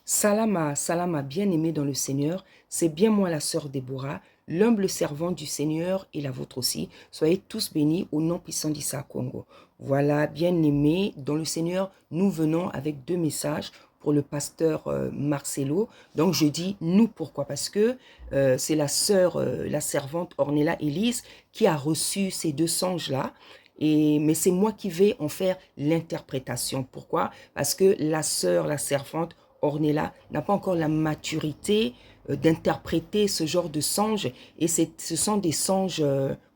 Salama, Salama, bien-aimée dans le Seigneur, c'est bien moi la sœur Déborah, l'humble servante du Seigneur et la vôtre aussi. Soyez tous bénis au nom puissant d'Issa Congo. Voilà, bien-aimés dans le Seigneur, nous venons avec deux messages pour le pasteur Marcelo. Donc je dis nous, pourquoi? Parce que c'est la sœur, la servante Ornella Élise qui a reçu ces deux songes-là. Mais c'est moi qui vais en faire l'interprétation. Pourquoi? Parce que la sœur, la servante Ornella n'a pas encore la maturité d'interpréter ce genre de songes, et ce sont des songes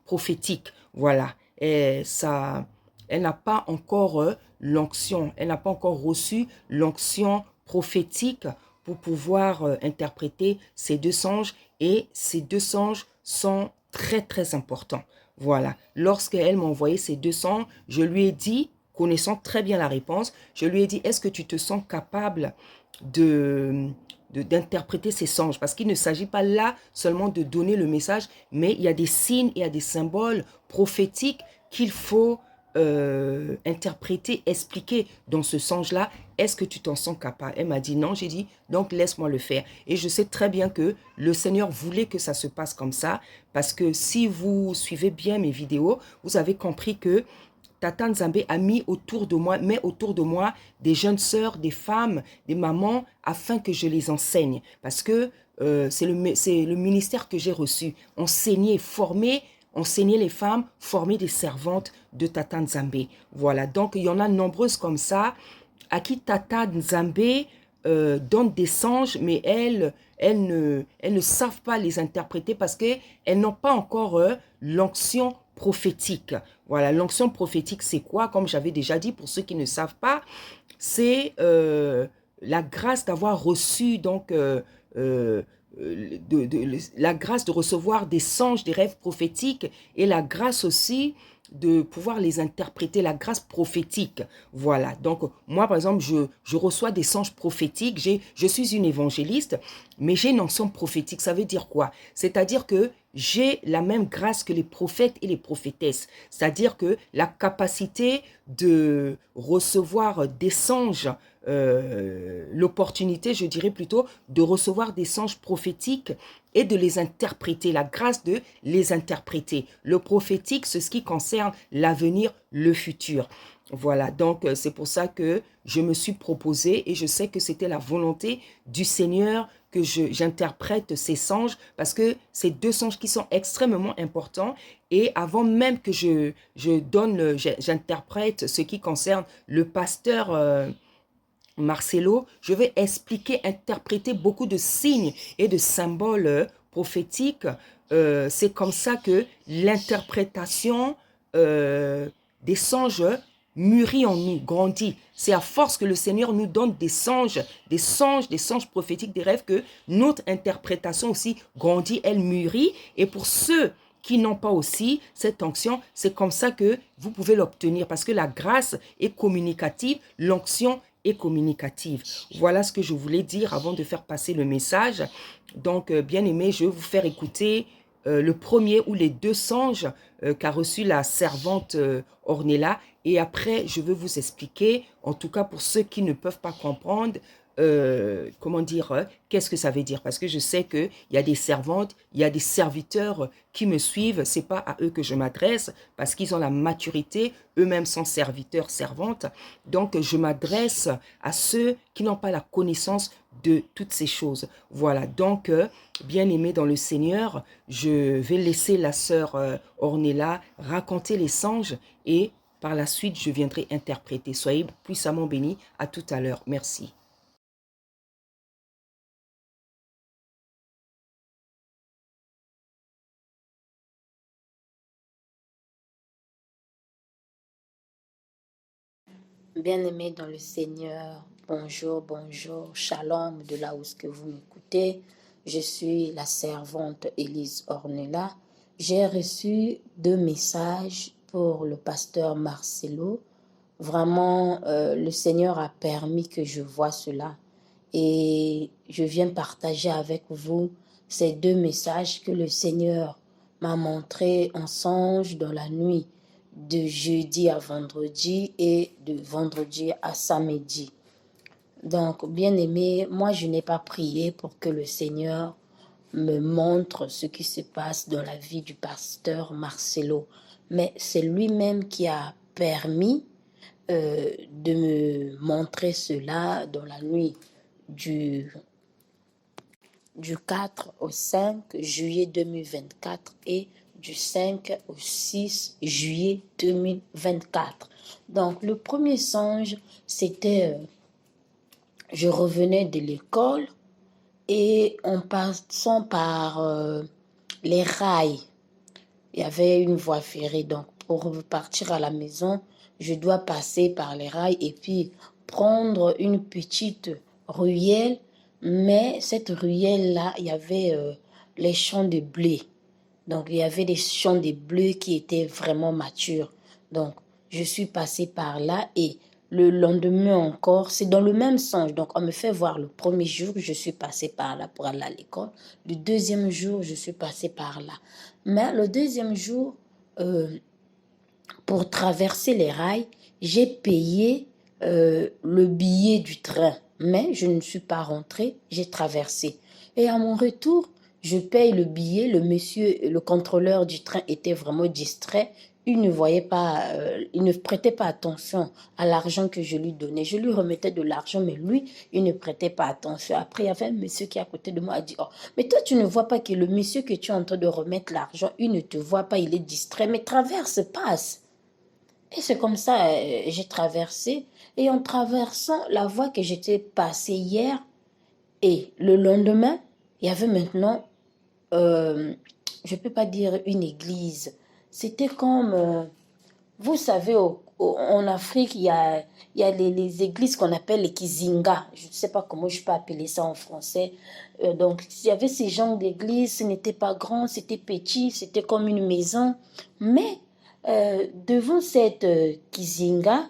prophétiques. Voilà. Et ça, elle n'a pas encore l'onction, elle n'a pas encore reçu l'onction prophétique pour pouvoir interpréter ces deux songes, et ces deux songes sont très très importants. Voilà. Lorsqu'elle m'a envoyé ces deux songes, je lui ai dit, connaissant très bien la réponse, je lui ai dit, est-ce que tu te sens capable de d'interpréter ces songes, parce qu'il ne s'agit pas là seulement de donner le message, mais il y a des signes, il y a des symboles prophétiques qu'il faut interpréter, expliquer dans ce songe-là. Est-ce que tu t'en sens capable? Elle m'a dit non. J'ai dit donc laisse-moi le faire. Et je sais très bien que le Seigneur voulait que ça se passe comme ça, parce que si vous suivez bien mes vidéos, vous avez compris que Tata Nzambe a mis autour de moi, met autour de moi des jeunes sœurs, des femmes, des mamans, afin que je les enseigne. Parce que c'est le ministère que j'ai reçu. Enseigner les femmes, former des servantes de Tata Nzambe. Voilà, donc il y en a nombreuses comme ça, à qui Tata Nzambe donne des songes, mais elles ne savent pas les interpréter parce qu'elles n'ont pas encore l'onction prophétique. Voilà, l'onction prophétique, c'est quoi? Comme j'avais déjà dit, pour ceux qui ne savent pas, c'est la grâce d'avoir reçu, donc, la grâce de recevoir des songes, des rêves prophétiques, et la grâce aussi de pouvoir les interpréter, la grâce prophétique. Voilà, donc moi par exemple, je reçois des songes prophétiques, je suis une évangéliste, mais j'ai une onction prophétique. Ça veut dire quoi? C'est-à-dire que j'ai la même grâce que les prophètes et les prophétesses, c'est-à-dire que la capacité de recevoir des songes, l'opportunité, je dirais plutôt, de recevoir des songes prophétiques et de les interpréter, la grâce de les interpréter. Le prophétique, c'est ce qui concerne l'avenir, le futur. Voilà, donc c'est pour ça que je me suis proposé, et je sais que c'était la volonté du Seigneur que j'interprète ces songes, parce que c'est deux songes qui sont extrêmement importants. Et avant même que j'interprète ce qui concerne le pasteur Marcelo, je vais expliquer, interpréter beaucoup de signes et de symboles prophétiques. C'est comme ça que l'interprétation des songes mûrit en nous, grandit. C'est à force que le Seigneur nous donne des songes, des songes prophétiques, des rêves, que notre interprétation aussi grandit, elle mûrit. Et pour ceux qui n'ont pas aussi cette onction, c'est comme ça que vous pouvez l'obtenir, parce que la grâce est communicative, l'onction est communicative. Voilà ce que je voulais dire avant de faire passer le message. Donc, bien aimé, je vais vous faire écouter le premier ou les deux songes qu'a reçu la servante Ornella. Et après, je vais vous expliquer, en tout cas pour ceux qui ne peuvent pas comprendre, comment dire, qu'est-ce que ça veut dire. Parce que je sais qu'il y a des servantes, il y a des serviteurs qui me suivent. C'est pas à eux que je m'adresse, parce qu'ils ont la maturité, eux-mêmes sont serviteurs, servantes. Donc, je m'adresse à ceux qui n'ont pas la connaissance de toutes ces choses. Voilà, donc, bien aimé dans le Seigneur, je vais laisser la sœur Ornella raconter les songes, et par la suite, je viendrai interpréter. Soyez puissamment bénis. À tout à l'heure. Merci. Bien-aimés dans le Seigneur, bonjour, bonjour, shalom de là où ce que vous m'écoutez. Je suis la servante Élise Ornella. J'ai reçu deux messages pour le pasteur Marcelo. Vraiment, le Seigneur a permis que je voie cela. Et je viens partager avec vous ces deux messages que le Seigneur m'a montrés en songe dans la nuit, de jeudi à vendredi et de vendredi à samedi. Donc, bien aimé, moi, je n'ai pas prié pour que le Seigneur me montre ce qui se passe dans la vie du pasteur Marcelo, mais c'est lui-même qui a permis de me montrer cela dans la nuit du, du 4 au 5 juillet 2024 et du 5 au 6 juillet 2024. Donc, le premier songe, c'était, je revenais de l'école et en passant par les rails, il y avait une voie ferrée. Donc, pour partir à la maison, je dois passer par les rails et puis prendre une petite ruelle. Mais cette ruelle-là, il y avait les champs de blé. Donc, il y avait des champs de blé qui étaient vraiment matures. Donc, je suis passée par là et le lendemain encore, c'est dans le même sens. Donc, on me fait voir le premier jour, je suis passée par là pour aller à l'école. Le deuxième jour, je suis passée par là. Mais le deuxième jour, pour traverser les rails, j'ai payé le billet du train. Mais je ne suis pas rentrée, j'ai traversé. Et à mon retour, je paye le billet. Le monsieur, le contrôleur du train était vraiment distrait. Il ne voyait pas, il ne prêtait pas attention à l'argent que je lui donnais. Je lui remettais de l'argent, mais lui, il ne prêtait pas attention. Après, il y avait un monsieur qui est à côté de moi a dit, oh, mais toi, tu ne vois pas que le monsieur que tu es en train de remettre l'argent, il ne te voit pas, il est distrait, mais traverse, passe. Et c'est comme ça, j'ai traversé. Et en traversant la voie que j'étais passée hier, et le lendemain, il y avait maintenant, je ne peux pas dire une église. C'était comme, vous savez, en Afrique, il y a les églises qu'on appelle les kizinga. Je ne sais pas comment je peux appeler ça en français. Donc, il y avait ces genres d'églises, ce n'était pas grand, c'était petit, c'était comme une maison. Mais devant cette kizinga,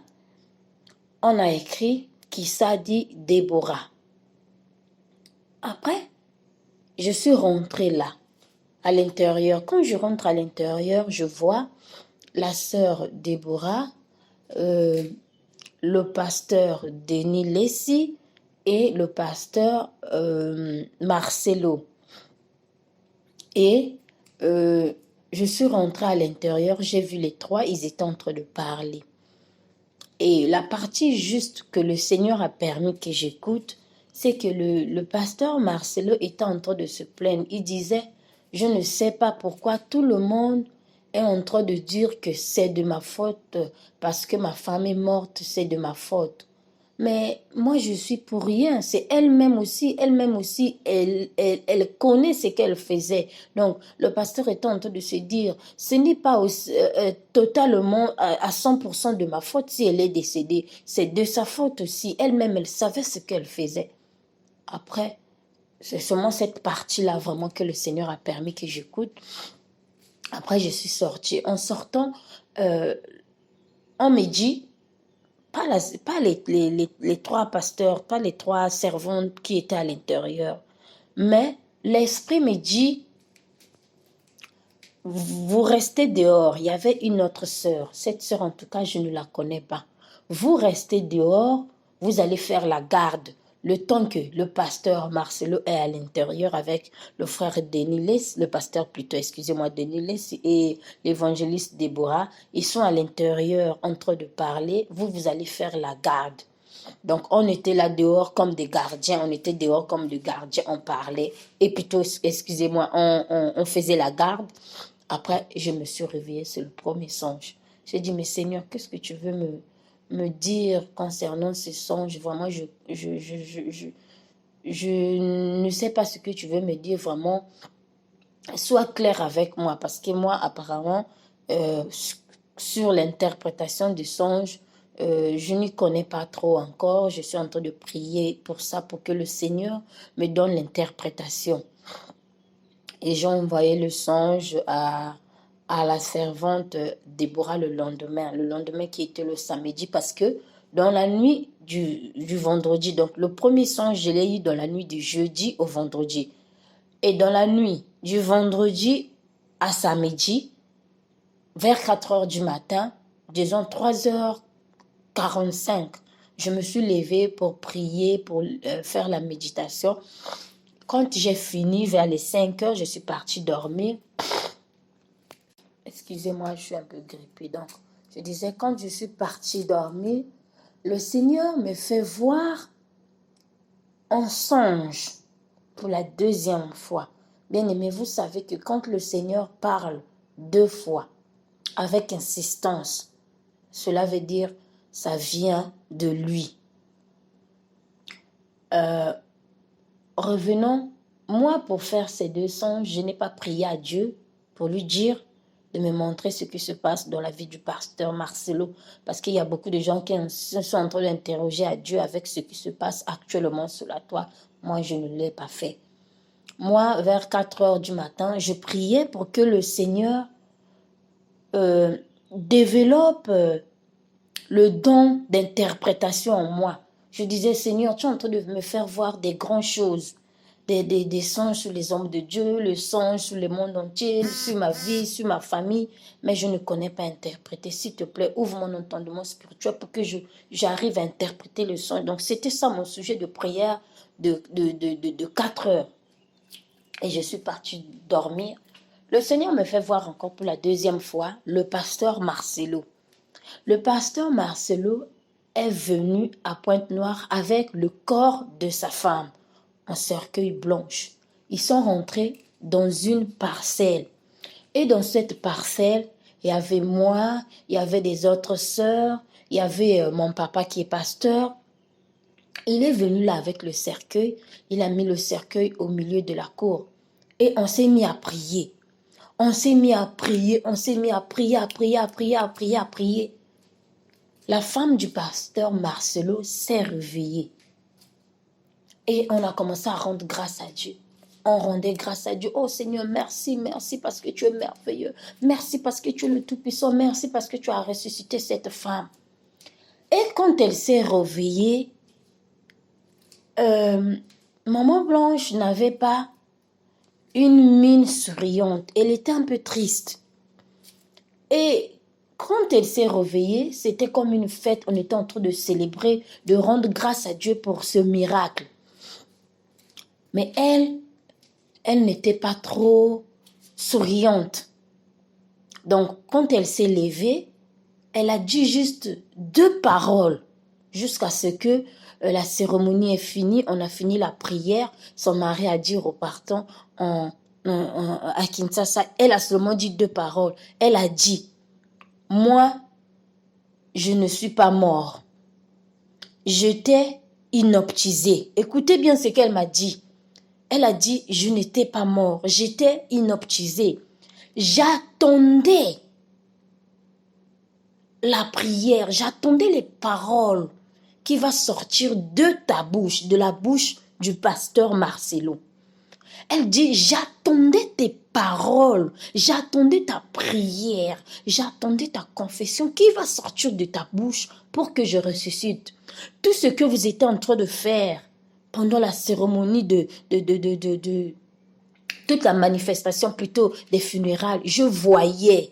on a écrit Kisadi Déborah. Après, je suis rentrée là, à l'intérieur. Quand je rentre à l'intérieur, je vois la sœur Déborah, le pasteur Denis Lessi et le pasteur Marcelo. Et je suis rentrée à l'intérieur, j'ai vu les trois, ils étaient en train de parler. Et la partie juste que le Seigneur a permis que j'écoute, c'est que le pasteur Marcelo était en train de se plaindre. Il disait, je ne sais pas pourquoi tout le monde est en train de dire que c'est de ma faute, parce que ma femme est morte, c'est de ma faute. Mais moi, je suis pour rien. C'est elle-même aussi, elle connaît ce qu'elle faisait. Donc, le pasteur est en train de se dire, ce n'est pas totalement à 100% de ma faute si elle est décédée. C'est de sa faute aussi. Elle-même, elle savait ce qu'elle faisait. Après, c'est seulement cette partie-là vraiment que le Seigneur a permis que j'écoute. Après, je suis sortie. En sortant, on me dit, pas les trois pasteurs, pas les trois servantes qui étaient à l'intérieur, mais l'Esprit me dit, vous restez dehors. Il y avait une autre sœur. Cette sœur, en tout cas, je ne la connais pas. Vous restez dehors, vous allez faire la garde. Le temps que le pasteur Marcelo est à l'intérieur avec le frère Denis, le pasteur plutôt, excusez-moi, Denis et l'évangéliste Déborah, ils sont à l'intérieur en train de parler. Vous allez faire la garde. Donc, on était là dehors comme des gardiens, on était dehors comme des gardiens, on parlait. Et plutôt, excusez-moi, on faisait la garde. Après, je me suis réveillée, c'est le premier songe. J'ai dit, mais Seigneur, qu'est-ce que tu veux me dire concernant ces songes? Vraiment, je ne sais pas ce que tu veux me dire, vraiment. Sois clair avec moi, parce que moi, apparemment, sur l'interprétation du songe, je n'y connais pas trop encore. Je suis en train de prier pour ça, pour que le Seigneur me donne l'interprétation. Et j'ai envoyé le songe à la servante Déborah le lendemain qui était le samedi, parce que dans la nuit du vendredi, donc le premier songe, je l'ai eu dans la nuit du jeudi au vendredi. Et dans la nuit du vendredi à samedi, vers 4 heures du matin, disons 3h45, Je me suis levée pour prier, pour faire la méditation. Quand j'ai fini, vers les 5 heures, je suis partie dormir. Excusez-moi, je suis un peu grippée. Donc, je disais, quand je suis partie dormir, le Seigneur me fait voir en songe pour la deuxième fois. Bien aimé, vous savez que quand le Seigneur parle 2 fois, avec insistance, cela veut dire ça vient de lui. Revenons, moi pour faire ces 2 songes, je n'ai pas prié à Dieu pour lui dire de me montrer ce qui se passe dans la vie du pasteur Marcelo, parce qu'il y a beaucoup de gens qui sont en train d'interroger à Dieu avec ce qui se passe actuellement sur la toile. Moi, je ne l'ai pas fait. Moi, vers 4 heures du matin, je priais pour que le Seigneur développe le don d'interprétation en moi. Je disais, Seigneur, tu es en train de me faire voir des grandes choses, des songes sur les hommes de Dieu, le songe sur le monde entier, sur ma vie, sur ma famille, mais je ne connais pas interpréter. S'il te plaît, ouvre mon entendement spirituel pour que j'arrive à interpréter le songe. Donc, c'était ça mon sujet de prière de 4 heures. Et je suis partie dormir. Le Seigneur me fait voir encore pour la deuxième fois le pasteur Marcelo. Le pasteur Marcelo est venu à Pointe-Noire avec le corps de sa femme en cercueil blanche. Ils sont rentrés dans une parcelle. Et dans cette parcelle, il y avait moi, il y avait des autres sœurs, il y avait mon papa qui est pasteur. Il est venu là avec le cercueil. Il a mis le cercueil au milieu de la cour. Et on s'est mis à prier. On s'est mis à prier, on s'est mis à prier, à prier, à prier, à prier, à prier. La femme du pasteur Marcelo s'est réveillée. Et on a commencé à rendre grâce à Dieu. On rendait grâce à Dieu. Oh Seigneur, merci, merci parce que tu es merveilleux. Merci parce que tu es le Tout-Puissant. Merci parce que tu as ressuscité cette femme. Et quand elle s'est réveillée, Maman Blanche n'avait pas une mine souriante. Elle était un peu triste. Et quand elle s'est réveillée, c'était comme une fête. On était en train de célébrer, de rendre grâce à Dieu pour ce miracle. Mais elle n'était pas trop souriante. Donc, quand elle s'est levée, elle a dit juste 2 paroles jusqu'à ce que la cérémonie est finie. On a fini la prière. Son mari a dit repartant à Kinshasa. Elle a seulement dit 2 paroles. Elle a dit, moi, je ne suis pas mort. J'étais inoptisée. Écoutez bien ce qu'elle m'a dit. Elle a dit, je n'étais pas mort. J'étais inoptisée. J'attendais la prière. J'attendais les paroles qui vont sortir de ta bouche, de la bouche du pasteur Marcelo. Elle dit, j'attendais tes paroles, j'attendais ta prière, j'attendais ta confession qui va sortir de ta bouche pour que je ressuscite. Tout ce que vous étiez en train de faire pendant la cérémonie toute la manifestation plutôt des funérailles, je voyais,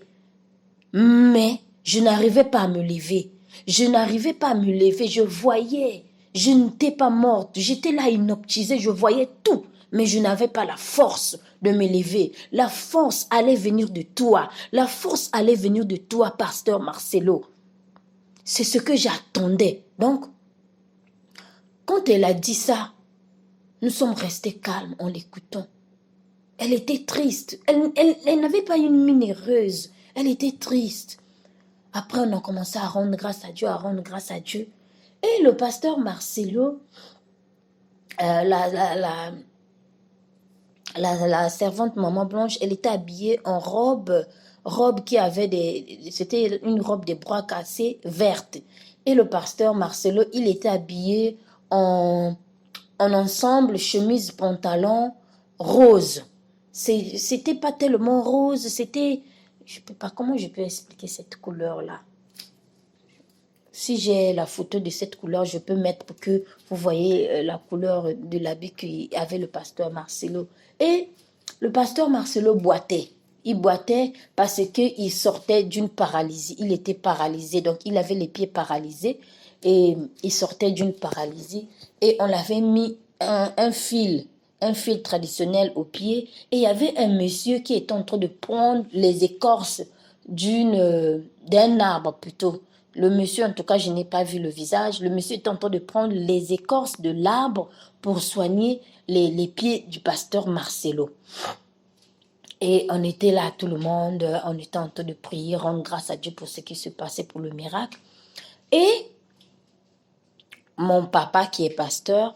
mais je n'arrivais pas à me lever. Je n'arrivais pas à me lever, je voyais, je n'étais pas morte, j'étais là inoptisée, je voyais tout. Mais je n'avais pas la force de me lever. La force allait venir de toi. La force allait venir de toi, pasteur Marcelo. C'est ce que j'attendais. Donc, quand elle a dit ça, nous sommes restés calmes en l'écoutant. Elle était triste. Elle n'avait pas une mine heureuse. Elle était triste. Après, on a commencé à rendre grâce à Dieu, à rendre grâce à Dieu. Et le pasteur Marcelo, la servante Maman Blanche, elle était habillée en robe qui avait c'était une robe de bras cassés verte. Et le pasteur Marcelo, il était habillé en ensemble, chemise, pantalon rose. C'était pas tellement rose, c'était, je peux pas, comment je peux expliquer cette couleur-là? Si j'ai la photo de cette couleur, je peux mettre pour que vous voyez la couleur de l'habit qu'avait le pasteur Marcelo. Et le pasteur Marcelo boitait. Il boitait parce qu'il sortait d'une paralysie. Il était paralysé, donc il avait les pieds paralysés. et il sortait d'une paralysie et on l'avait mis un fil traditionnel au pied et il y avait un monsieur qui était en train de prendre les écorces d'un arbre plutôt. Le monsieur, en tout cas, je n'ai pas vu le visage. Le monsieur est en train de prendre les écorces de l'arbre pour soigner les pieds du pasteur Marcelo. Et on était là, tout le monde, on était en train de prier, rendre grâce à Dieu pour ce qui se passait, pour le miracle. Et mon papa, qui est pasteur,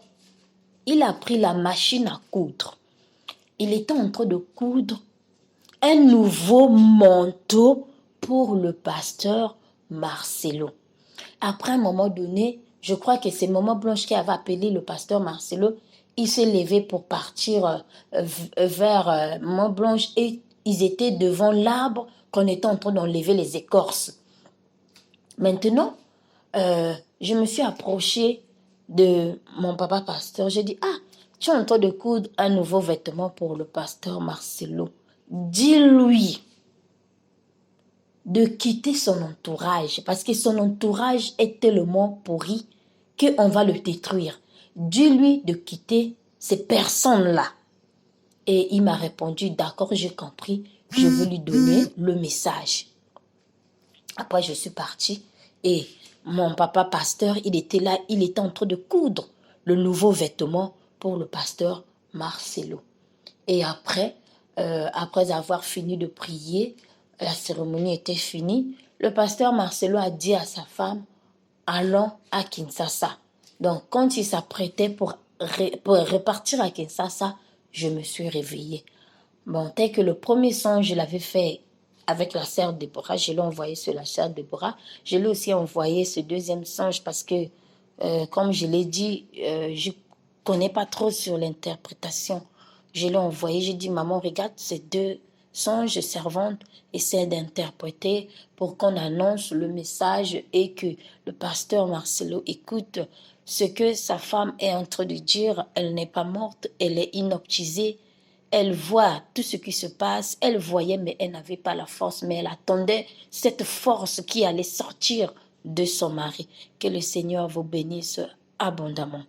il a pris la machine à coudre. Il était en train de coudre un nouveau manteau pour le pasteur Marcelo. Après un moment donné, je crois que c'est Maman Blanche qui avait appelé le pasteur Marcelo. Il s'est levé pour partir vers Maman Blanche et ils étaient devant l'arbre qu'on était en train d'enlever les écorces. Maintenant, je me suis approchée de mon papa pasteur. J'ai dit, ah, tu es en train de coudre un nouveau vêtement pour le pasteur Marcelo. Dis-lui de quitter son entourage parce que son entourage est tellement pourri qu'on va le détruire. Dis-lui de quitter ces personnes-là. Et il m'a répondu, d'accord, j'ai compris, je veux lui donner le message. Après, je suis partie et mon papa pasteur, il était là, il était en train de coudre le nouveau vêtement pour le pasteur Marcelo. Et après avoir fini de prier, la cérémonie était finie, le pasteur Marcelo a dit à sa femme, allons à Kinshasa. Donc, quand il s'apprêtait pour repartir à Kinshasa, je me suis réveillée. Bon, tel que le premier songe, je l'avais fait avec la sœur Déborah, je l'ai envoyé sur la sœur Déborah. Je l'ai aussi envoyé ce deuxième songe parce que, comme je l'ai dit, je ne connais pas trop sur l'interprétation. Je l'ai envoyé, j'ai dit, maman, regarde ces deux songes servantes, essaie d'interpréter pour qu'on annonce le message et que le pasteur Marcelo écoute ce que sa femme est en train de dire. Elle n'est pas morte, elle est inoptisée. Elle voit tout ce qui se passe, elle voyait mais elle n'avait pas la force, mais elle attendait cette force qui allait sortir de son mari. Que le Seigneur vous bénisse abondamment.